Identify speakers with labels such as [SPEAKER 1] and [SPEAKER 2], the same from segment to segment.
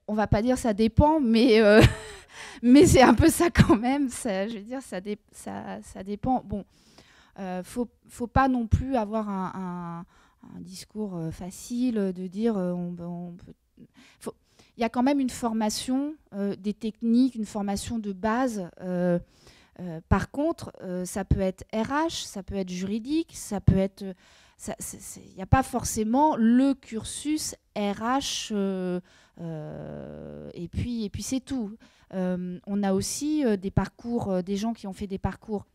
[SPEAKER 1] on va pas dire ça dépend, mais, mais c'est un peu ça quand même. Je veux dire, ça dépend. Bon, faut pas non plus avoir un discours facile de dire il y a quand même une formation des techniques, une formation de base. Par contre, ça peut être RH, ça peut être juridique, ça peut être... Il n'y a pas forcément le cursus RH et puis c'est tout. On a aussi des parcours, des gens qui ont fait des parcours,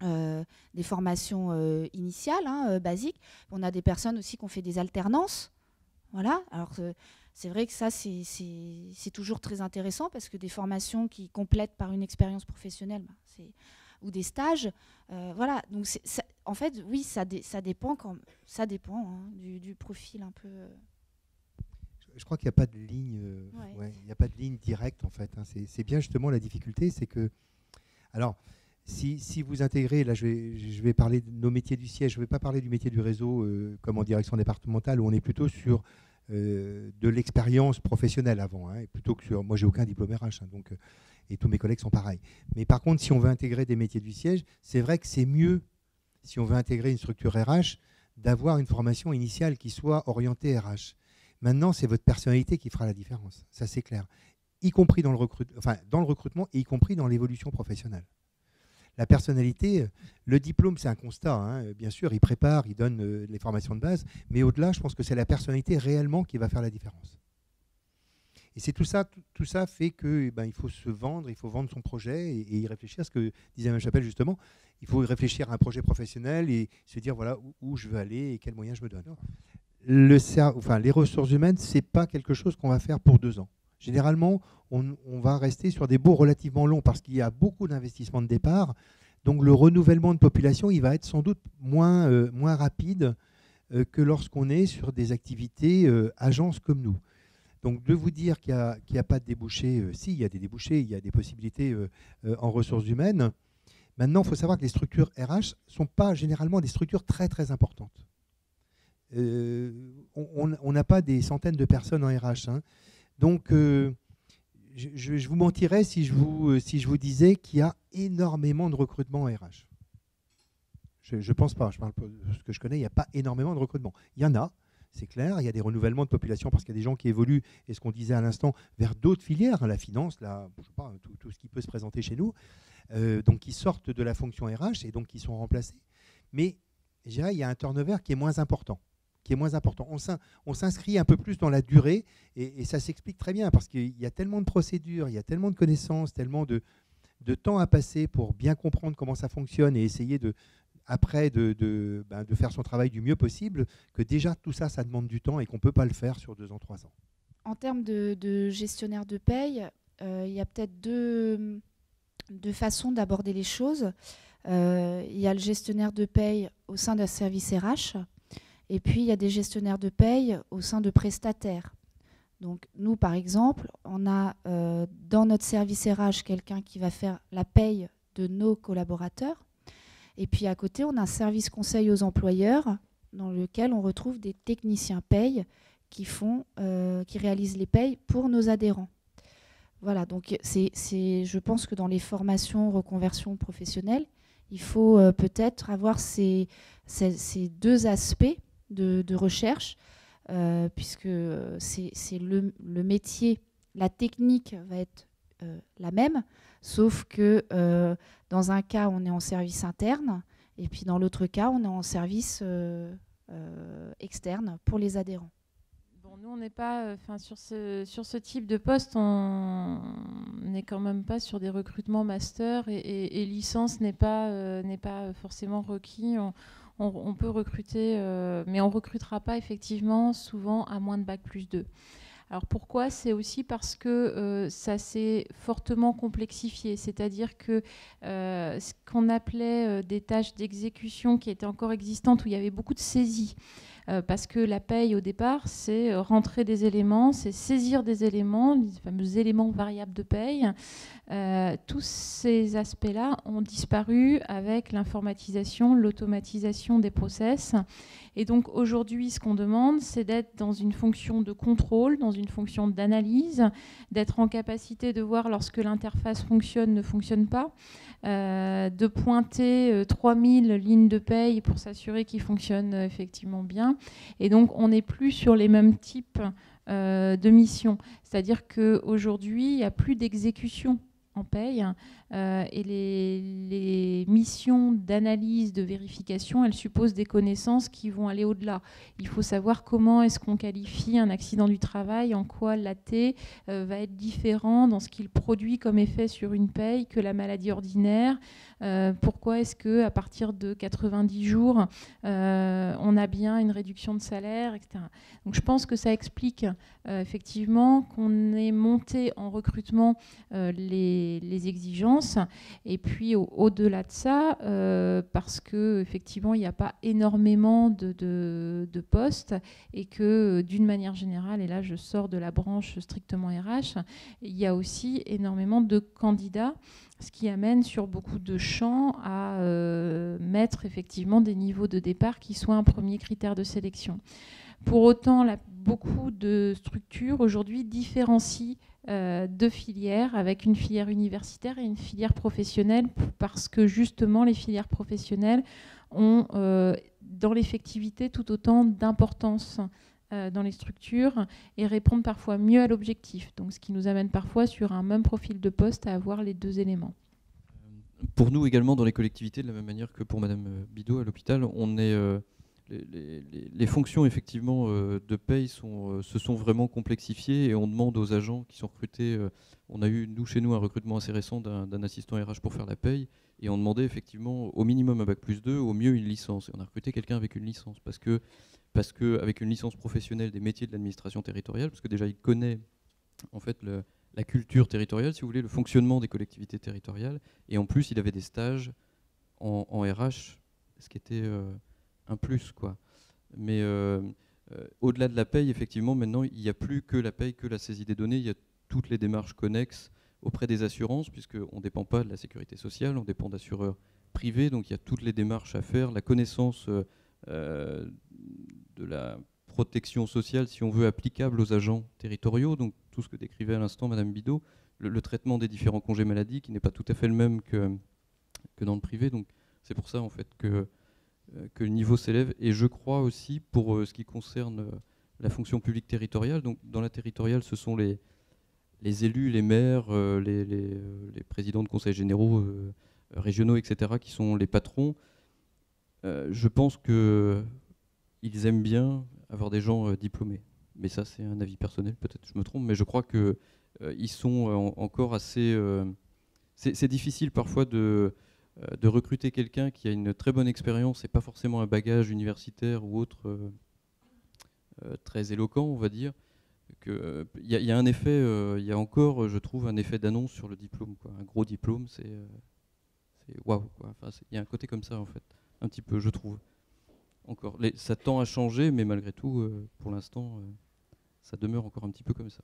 [SPEAKER 1] des formations initiales, basiques. On a des personnes aussi qui ont fait des alternances. Voilà. Alors, c'est vrai que ça, c'est toujours très intéressant parce que des formations qui complètent par une expérience professionnelle, ou des stages, voilà. Donc, en fait, oui, ça dépend, du profil un peu.
[SPEAKER 2] Je crois qu'il n'y a pas de ligne, il n'y a pas de ligne directe en fait. Hein. C'est bien justement la difficulté, c'est que, alors, si vous intégrez, là, je vais parler de nos métiers du siège. Je ne vais pas parler du métier du réseau comme en direction départementale où on est plutôt sur de l'expérience professionnelle avant, hein, plutôt que sur. Moi, j'ai aucun diplôme RH, hein, donc, et tous mes collègues sont pareils. Mais par contre, si on veut intégrer des métiers du siège, c'est vrai que c'est mieux, si on veut intégrer une structure RH, d'avoir une formation initiale qui soit orientée RH. Maintenant, c'est votre personnalité qui fera la différence, ça c'est clair, y compris dans le recrutement et y compris dans l'évolution professionnelle. La personnalité, le diplôme, c'est un constat. Hein. Bien sûr, il prépare, il donne les formations de base. Mais au-delà, je pense que c'est la personnalité réellement qui va faire la différence. Et c'est tout ça fait que il faut se vendre, il faut vendre son projet et y réfléchir. Ce que disait Mme Chapelle, justement, il faut y réfléchir à un projet professionnel et se dire voilà où je veux aller et quels moyens je me donne. Les ressources humaines, ce n'est pas quelque chose qu'on va faire pour 2 ans. Généralement, on va rester sur des baux relativement longs parce qu'il y a beaucoup d'investissements de départ. Donc le renouvellement de population, il va être sans doute moins rapide que lorsqu'on est sur des activités agences comme nous. Donc de vous dire qu'il n'y a pas de débouchés, si, il y a des débouchés, il y a des possibilités en ressources humaines. Maintenant, il faut savoir que les structures RH ne sont pas généralement des structures très très importantes. On n'a pas des centaines de personnes en RH. Hein. Donc, je vous mentirais si je vous disais qu'il y a énormément de recrutement en RH. Je ne pense pas. Je parle de ce que je connais, il n'y a pas énormément de recrutement. Il y en a, c'est clair. Il y a des renouvellements de population parce qu'il y a des gens qui évoluent, et ce qu'on disait à l'instant, vers d'autres filières, hein, la finance, je sais pas, tout ce qui peut se présenter chez nous, donc qui sortent de la fonction RH et donc qui sont remplacés. Mais je dirais, il y a un turnover qui est moins important. On s'inscrit un peu plus dans la durée et ça s'explique très bien parce qu'il y a tellement de procédures, il y a tellement de connaissances, tellement de temps à passer pour bien comprendre comment ça fonctionne et essayer après de faire son travail du mieux possible, que déjà tout ça, ça demande du temps et qu'on ne peut pas le faire sur 2 ans, 3 ans.
[SPEAKER 1] En termes de gestionnaire de paye, il y a peut-être deux façons d'aborder les choses. Il y a le gestionnaire de paye au sein d'un service RH. Et puis, il y a des gestionnaires de paye au sein de prestataires. Donc, nous, par exemple, on a dans notre service RH quelqu'un qui va faire la paye de nos collaborateurs. Et puis, à côté, on a un service conseil aux employeurs dans lequel on retrouve des techniciens paye qui réalisent les payes pour nos adhérents. Voilà, donc je pense que dans les formations reconversion professionnelle, il faut peut-être avoir ces 2 aspects de recherche, puisque c'est le métier, la technique va être la même, sauf que dans un cas, on est en service interne, et puis dans l'autre cas, on est en service externe pour les adhérents.
[SPEAKER 3] Bon, nous, on n'est pas, sur ce type de poste, on n'est quand même pas sur des recrutements master et licence n'est pas forcément requis. On peut recruter, mais on ne recrutera pas effectivement souvent à moins de bac+2. Alors pourquoi ? C'est aussi parce que ça s'est fortement complexifié, c'est-à-dire que ce qu'on appelait des tâches d'exécution qui étaient encore existantes, où il y avait beaucoup de saisies, parce que la paye, au départ, c'est rentrer des éléments, c'est saisir des éléments, les fameux éléments variables de paye. Tous ces aspects-là ont disparu avec l'informatisation, l'automatisation des process. Et donc aujourd'hui, ce qu'on demande, c'est d'être dans une fonction de contrôle, dans une fonction d'analyse, d'être en capacité de voir lorsque l'interface fonctionne, ne fonctionne pas, de pointer 3000 lignes de paye pour s'assurer qu'ils fonctionnent effectivement bien. Et donc on n'est plus sur les mêmes types de missions. C'est-à-dire qu'aujourd'hui, il n'y a plus d'exécution en paye et les missions d'analyse, de vérification, elles supposent des connaissances qui vont aller au-delà. Il faut savoir comment est-ce qu'on qualifie un accident du travail, en quoi l'AT va être différent dans ce qu'il produit comme effet sur une paye que la maladie ordinaire. Pourquoi est-ce qu'à partir de 90 jours, on a bien une réduction de salaire, etc. Donc je pense que ça explique effectivement qu'on ait monté en recrutement les exigences. Et puis au-delà de ça, parce qu'effectivement, il n'y a pas énormément de postes et que d'une manière générale, et là je sors de la branche strictement RH, il y a aussi énormément de candidats, ce qui amène sur beaucoup de champs à mettre effectivement des niveaux de départ qui soient un premier critère de sélection. Pour autant, beaucoup de structures aujourd'hui différencient deux filières, avec une filière universitaire et une filière professionnelle, parce que justement les filières professionnelles ont dans l'effectivité tout autant d'importance dans les structures et répondent parfois mieux à l'objectif. Donc ce qui nous amène parfois sur un même profil de poste à avoir les deux éléments.
[SPEAKER 4] Pour nous également dans les collectivités, de la même manière que pour Madame Bidot à l'hôpital, on est les fonctions effectivement de paye se sont vraiment complexifiées et on demande aux agents qui sont recrutés. On a eu chez nous un recrutement assez récent d'un assistant RH pour faire la paye et on demandait effectivement au minimum un bac+2, au mieux une licence. Et on a recruté quelqu'un avec une licence parce que avec une licence professionnelle des métiers de l'administration territoriale, parce que déjà il connaît en fait la culture territoriale, si vous voulez, le fonctionnement des collectivités territoriales, et en plus il avait des stages en RH, ce qui était un plus, quoi. Mais au-delà de la paye, effectivement, maintenant, il n'y a plus que la paye, que la saisie des données. Il y a toutes les démarches connexes auprès des assurances, puisqu'on ne dépend pas de la sécurité sociale, on dépend d'assureurs privés. Donc il y a toutes les démarches à faire, la connaissance de la protection sociale, si on veut, applicable aux agents territoriaux. Donc tout ce que décrivait à l'instant Madame Bidot, le traitement des différents congés maladie, qui n'est pas tout à fait le même que dans le privé. Donc c'est pour ça, en fait, que le niveau s'élève. Et je crois aussi, pour ce qui concerne la fonction publique territoriale, donc dans la territoriale, ce sont les élus, les maires, les présidents de conseils généraux régionaux, etc., qui sont les patrons. Je pense qu'ils aiment bien avoir des gens diplômés. Mais ça, c'est un avis personnel, peut-être je me trompe, mais je crois qu'ils sont encore assez... c'est difficile parfois de recruter quelqu'un qui a une très bonne expérience et pas forcément un bagage universitaire ou autre très éloquent, on va dire. Il y a un effet, il y a encore, je trouve, un effet d'annonce sur le diplôme, quoi. Un gros diplôme, c'est waouh, quoi. Enfin, il y a un côté comme ça, en fait, un petit peu, je trouve. Encore, ça tend à changer, mais malgré tout, pour l'instant, ça demeure encore un petit peu comme ça.